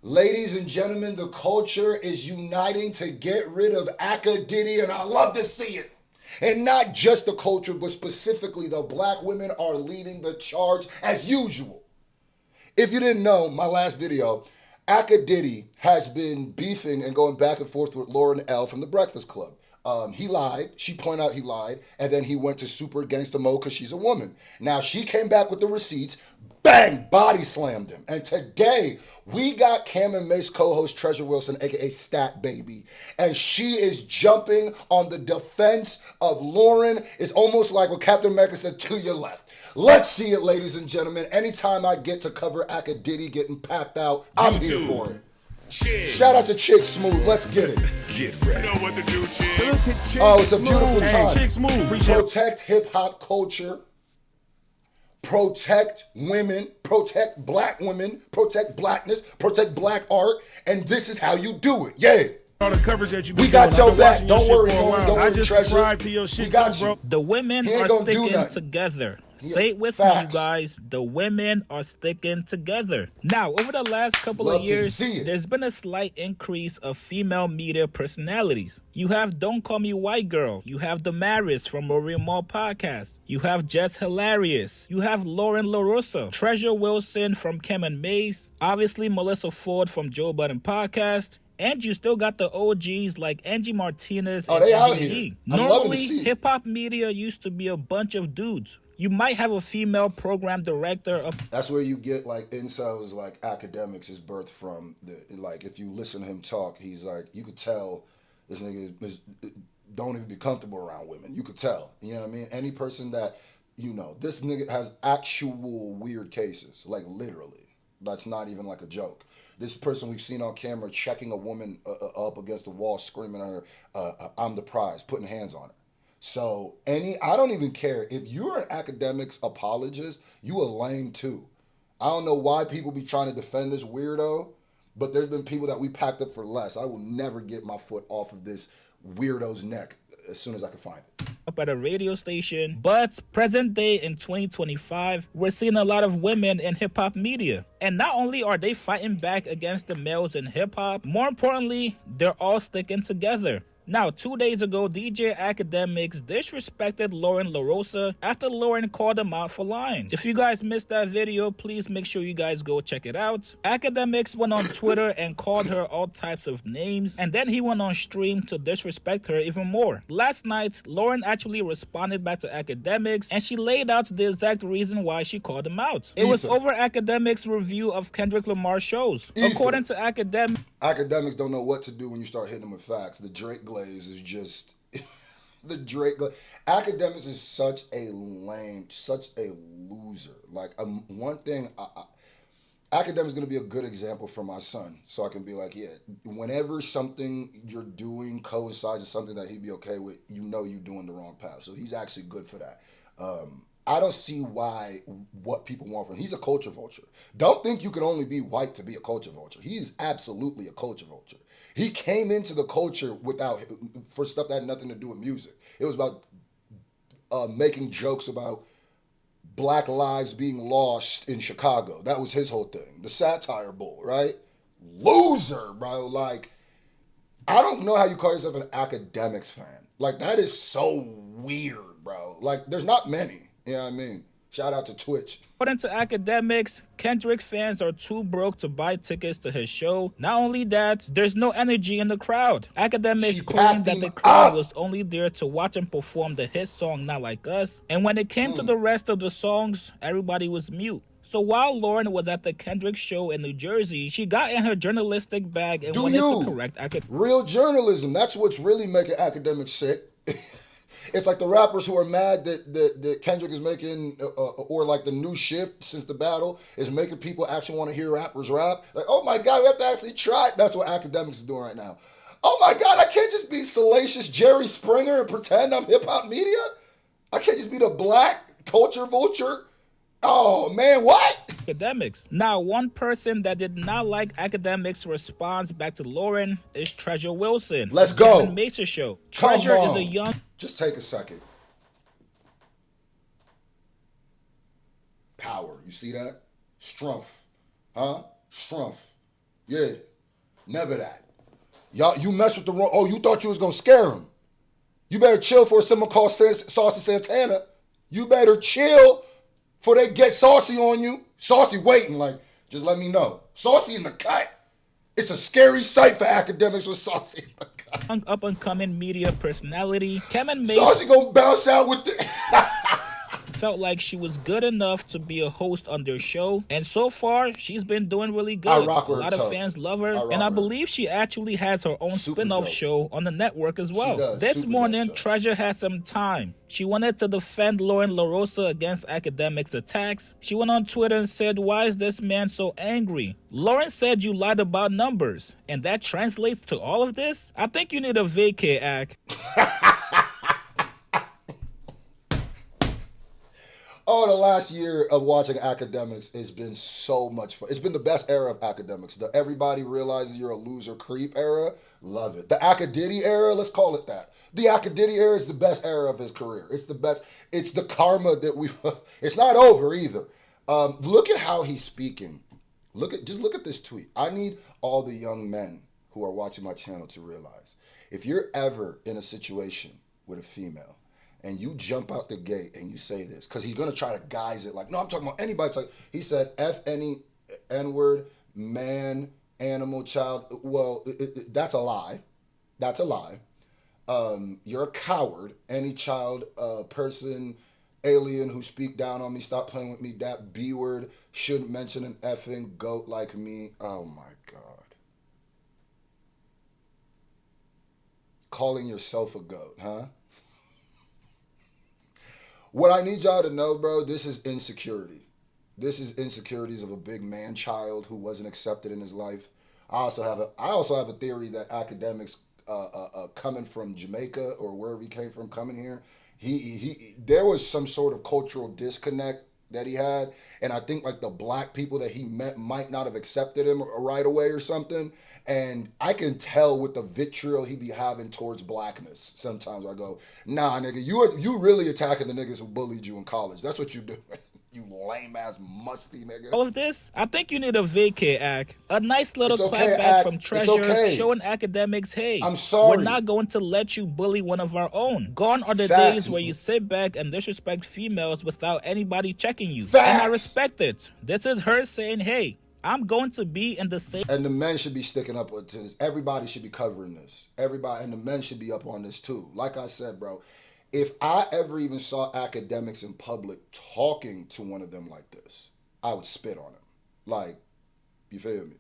Ladies and gentlemen, the culture is uniting to get rid of Akadiddy, and I love to see it. And not just the culture, but specifically the black women are leading the charge as usual. If you didn't know, my last video, Akadiddy has been beefing and going back and forth with Lauren L. from The Breakfast Club. He lied. She pointed out he lied. And then he went to super gangsta mode because she's a woman. Now she came back with the receipts. Bang! Body slammed him. And today, we got Cam and Mace co-host Treasure Wilson, a.k.a. Stat Baby. And she is jumping on the defense of Lauren. It's almost like what Captain America said, to your left. Let's see it, ladies and gentlemen. Anytime I get to cover Akadiddy getting packed out, I'm here for it. Chicks. Shout out to Chick Smooth. Let's get it. Get ready. You know what to do, Chicks. Oh, it's a beautiful time. Hey, Chick Smooth. Protect hip-hop culture. Protect women, protect black women, protect blackness, protect black art, and this is how you do it. Yeah. All the coverage that you we got your back. Don't worry, don't worry, just Treasure. subscribe to your shit, we got too, bro. The women are sticking together. Say it with me, you guys. The women are sticking together. Now, over the last couple of years, there's been a slight increase of female media personalities. You have Don't Call Me White Girl. You have Damaris from Maria Mall Podcast. You have Jess Hilarious. You have Lauren LaRosa. Treasure Wilson from Cam and Mace. Obviously, Melissa Ford from Joe Budden Podcast. And you still got the OGs like Angie Martinez and Angie Yee. Normally, hip-hop media used to be a bunch of dudes. You might have a female program director. That's where you get like incels like Akademiks is birthed from. Like if you listen to him talk, he's like, you could tell this nigga don't even be comfortable around women. You could tell. You know what I mean? Any person that, you know, this nigga has actual weird cases, like literally. That's not even like a joke. This person we've seen on camera checking a woman up against the wall, screaming at her, I'm the prize, putting hands on her. So I don't even care. If you're an Akademiks apologist, you a lame too. I don't know why people be trying to defend this weirdo, but there's been people that we packed up for less. I will never get my foot off of this weirdo's neck as soon as I can find it. Up at a radio station, but present day in 2025, we're seeing a lot of women in hip-hop media. And not only are they fighting back against the males in hip-hop, more importantly, they're all sticking together. Now, 2 days ago, DJ Akademiks disrespected Lauren LaRosa after Lauren called him out for lying. If you guys missed that video, please make sure you guys go check it out. Akademiks went on Twitter and called her all types of names, and then he went on stream to disrespect her even more. Last night, Lauren actually responded back to Akademiks, and she laid out the exact reason why she called him out. It was over Akademiks' review of Kendrick Lamar's shows. According to Akademiks don't know what to do when you start hitting them with facts. The Drake glaze is just the Drake glaze. Akademiks is such a lame, such a loser. Like one thing, Akademiks is gonna be a good example for my son, so I can be like, yeah, whenever something you're doing coincides with something that he'd be okay with, you know you're doing the wrong path. So he's actually good for that. I don't see what people want from him. He's a culture vulture. Don't think you can only be white to be a culture vulture. He is absolutely a culture vulture. He came into the culture for stuff that had nothing to do with music. It was about making jokes about black lives being lost in Chicago. That was his whole thing. The satire bull, right? Loser, bro. Like, I don't know how you call yourself an Akademiks fan. Like, that is so weird, bro. Like, there's not many. You know what I mean? Shout out to Twitch. According to Akademiks, Kendrick fans are too broke to buy tickets to his show. Not only that, there's no energy in the crowd. Akademiks claimed that the crowd was only there to watch him perform the hit song Not Like Us. And when it came to the rest of the songs, everybody was mute. So while Lauren was at the Kendrick show in New Jersey, she got in her journalistic bag and wanted to correct Akademiks. Real journalism. That's what's really making Akademiks sick. It's like the rappers who are mad that Kendrick is making, or like the new shift since the battle is making people actually want to hear rappers rap. Like, oh my God, we have to actually try it. That's what Akademiks is doing right now. Oh my God, I can't just be salacious Jerry Springer and pretend I'm hip hop media. I can't just be the black culture vulture. Oh man, what? Akademiks. Now, one person that did not like Akademiks' response back to Lauren is Treasure Wilson. Let's go. The Mesa show. Treasure is a young. Just take a second. Power. You see that? Strumph. Huh? Strumph. Yeah, never that. Y'all, you mess with the wrong. Oh, you thought you was gonna scare him. You better chill for someone called Saucy Santana. You better chill before they get Saucy on you. Saucy waiting, like, just let me know. Saucy in the cut. It's a scary sight for academics with Saucy in the cut. Up-and-coming media personality, Kevin Mace Saucy gonna bounce out with the... felt like she was good enough to be a host on their show, and so far she's been doing really good. I rock with a lot her of fans love her, and I believe she actually has her own spin-off show on the network as well. This morning, Treasure had some time. She wanted to defend LaRosa against Akademiks' attacks. She went on Twitter and said, "Why is this man so angry? Lauren said you lied about numbers, and that translates to all of this? I think you need a vacay, Ak." Oh, the last year of watching Akademiks has been so much fun. It's been the best era of Akademiks. The everybody realizes you're a loser creep era. Love it. The Akadiddy era, let's call it that. The Akadiddy era is the best era of his career. It's the best. It's the karma that we... It's not over either. Look at how he's speaking. Just look at this tweet. I need all the young men who are watching my channel to realize, if you're ever in a situation with a female, and you jump out the gate and you say this, because he's going to try to guise it like, no, I'm talking about anybody. He said, F any N-word, man, animal, child. Well, that's a lie. That's a lie. You're a coward. Any child, person, alien who speak down on me, stop playing with me, that B-word, shouldn't mention an effing goat like me. Oh, my God. Calling yourself a goat, huh? What I need y'all to know, bro, this is insecurity. This is insecurities of a big man child who wasn't accepted in his life. I also have a theory that Akademiks coming from Jamaica or wherever he came from coming here, there was some sort of cultural disconnect that he had, and I think like the black people that he met might not have accepted him right away or something. And I can tell with the vitriol he be having towards blackness. Sometimes I go, nah, nigga, you really attacking the niggas who bullied you in college. That's what you do. You lame ass musty nigga. All of this, I think you need a vacay, Ak. A nice little clapback from Treasure showing Akademiks, hey, I'm sorry, we're not going to let you bully one of our own. Gone are the days where you sit back and disrespect females without anybody checking you. And I respect it. This is her saying, hey, I'm going to be in the same... And the men should be sticking up to this. Everybody should be covering this. Everybody, and the men should be up on this too. Like I said, bro, if I ever even saw Akademiks in public talking to one of them like this, I would spit on him. Like, you feel me?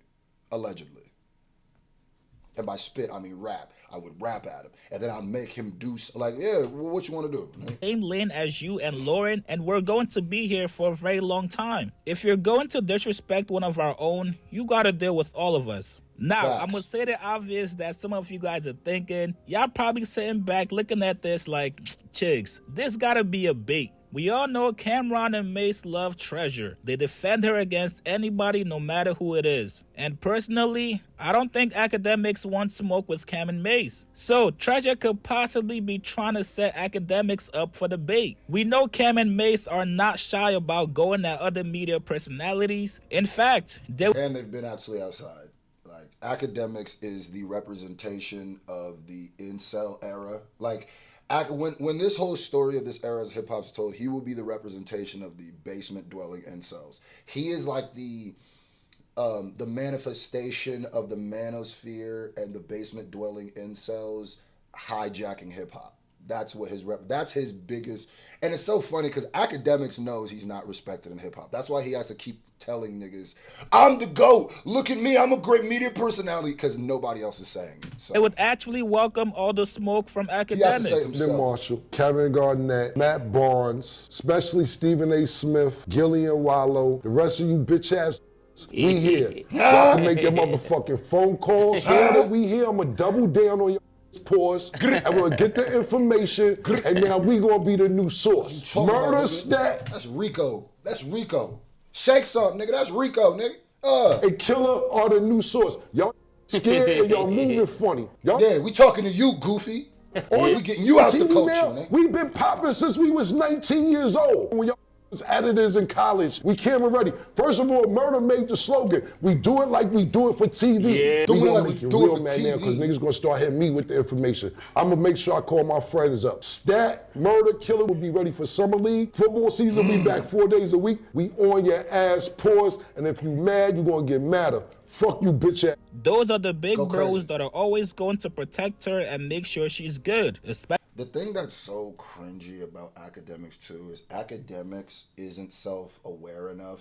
Allegedly. And by spit, I mean rap. I would rap at him, and then I'll make him do, like, yeah, what you want to do? Man? Same lane as you and Lauren, and we're going to be here for a very long time. If you're going to disrespect one of our own, you got to deal with all of us. Now, I'm going to say the obvious that some of you guys are thinking. Y'all probably sitting back looking at this like, chicks, this got to be a bait. We all know Cameron and Mace love Treasure. They defend her against anybody, no matter who it is. And personally, I don't think Akademiks want smoke with Cam and Mace. So Treasure could possibly be trying to set Akademiks up for the bait. We know Cam and Mace are not shy about going at other media personalities. In fact, and they've been actually outside. Like, Akademiks is the representation of the incel era. Like, when this whole story of this era of hip hop's told, he will be the representation of the basement dwelling incels. He is like the manifestation of the manosphere and the basement dwelling incels hijacking hip hop. That's what that's his biggest. And it's so funny because Akademiks knows he's not respected in hip hop. That's why he has to keep telling niggas, I'm the GOAT. Look at me. I'm a great media personality, because nobody else is saying it. So. It would actually welcome all the smoke from Akademiks. Then Marshall, Kevin Garnett, Matt Barnes, especially Stephen A. Smith, Gillian Wallow, the rest of you bitch ass. We here. Y'all can make your motherfucking phone calls. Now that we here, I'm going to double down on your pause, and we'll get the information, and now we gonna be the new source. Murder stat. That's Rico. That's Rico. Shake something, nigga. That's Rico, nigga. A killer are the new source. Y'all scared and y'all moving funny. Yeah, we talking to you, Goofy. Or we getting you out the culture, now, nigga. We've been popping since we was 19 years old. When y'all editors in college. We camera ready. First of all, Murder made the slogan. We do it like we do it for TV. Yeah, we gonna like make we it do it real for mad TV. now because niggas gonna start hitting me with the information. I'm gonna make sure I call my friends up. Stat, Murder, Killer will be ready for summer league. Football season, we back 4 days a week. We on your ass, pause. And if you mad, you gonna get madder. Fuck you, bitch ass. Those are the big Go bros crazy. that are always going to protect her and make sure she's good. The thing that's so cringy about Akademiks too is Akademiks isn't self-aware enough.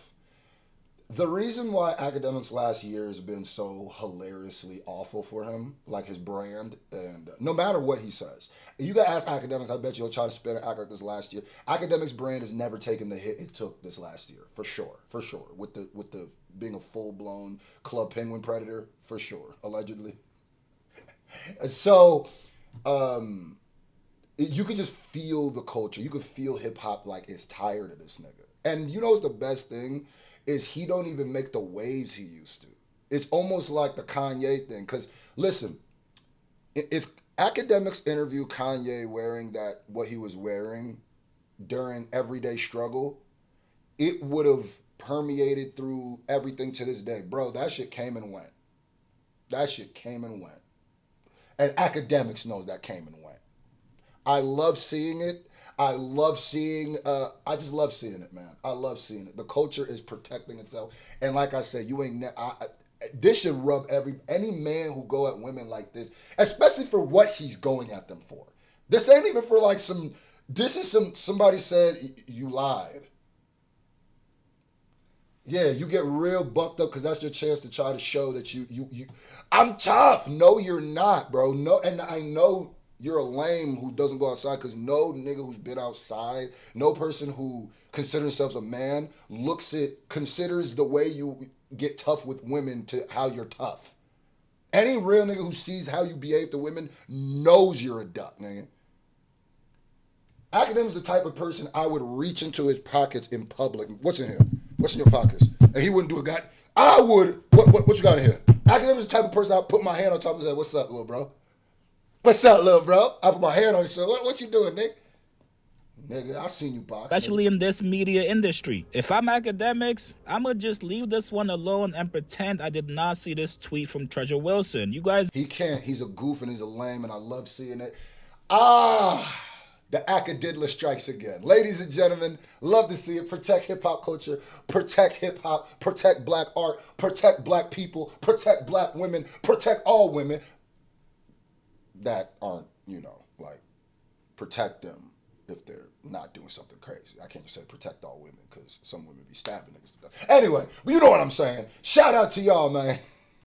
The reason why Akademiks last year has been so hilariously awful for him, like his brand, and no matter what he says, you gotta ask Akademiks. I bet you'll try to spin it act like this last year. Akademiks' brand has never taken the hit it took this last year, for sure. With the being a full-blown Club Penguin predator, for sure, allegedly. So, you could just feel the culture. You could feel hip hop like it's tired of this nigga. And you know what's the best thing? Is he don't even make the waves he used to. It's almost like the Kanye thing. Because, listen, if Akademiks interview Kanye wearing what he was wearing during Everyday Struggle, it would have permeated through everything to this day. Bro, that shit came and went. That shit came and went. And Akademiks knows that came and went. I love seeing it. I just love seeing it, man. I love seeing it. The culture is protecting itself. And like I said, this should rub any man who go at women like this, especially for what he's going at them for. This ain't even for like somebody said you lied. Yeah, you get real bucked up because that's your chance to try to show that you I'm tough. No, you're not, bro. No, and I know you're a lame who doesn't go outside because no nigga who's been outside, no person who considers themselves a man considers the way you get tough with women to how you're tough. Any real nigga who sees how you behave to women knows you're a duck, nigga. Akademiks the type of person I would reach into his pockets in public. What's in here? What's in your pockets? And he wouldn't do a guy. I would. What you got in here? Akademiks the type of person I'd put my hand on top of his head. What's up, little bro? What's up, little bro? I put my hand on his shoulder. What you doing, nigga? Nigga, I seen you box. Especially in this media industry. If I'm Akademiks, I'ma just leave this one alone and pretend I did not see this tweet from Treasure Wilson. You guys... He can't. He's a goof and he's a lame and I love seeing it. The Akadiddy strikes again. Ladies and gentlemen, love to see it. Protect hip-hop culture. Protect hip-hop. Protect black art. Protect black people. Protect black women. Protect all women that aren't, protect them if they're not doing something crazy. I can't just say protect all women because some women be stabbing niggas to death. Anyway, but you know what I'm saying. Shout out to y'all, man.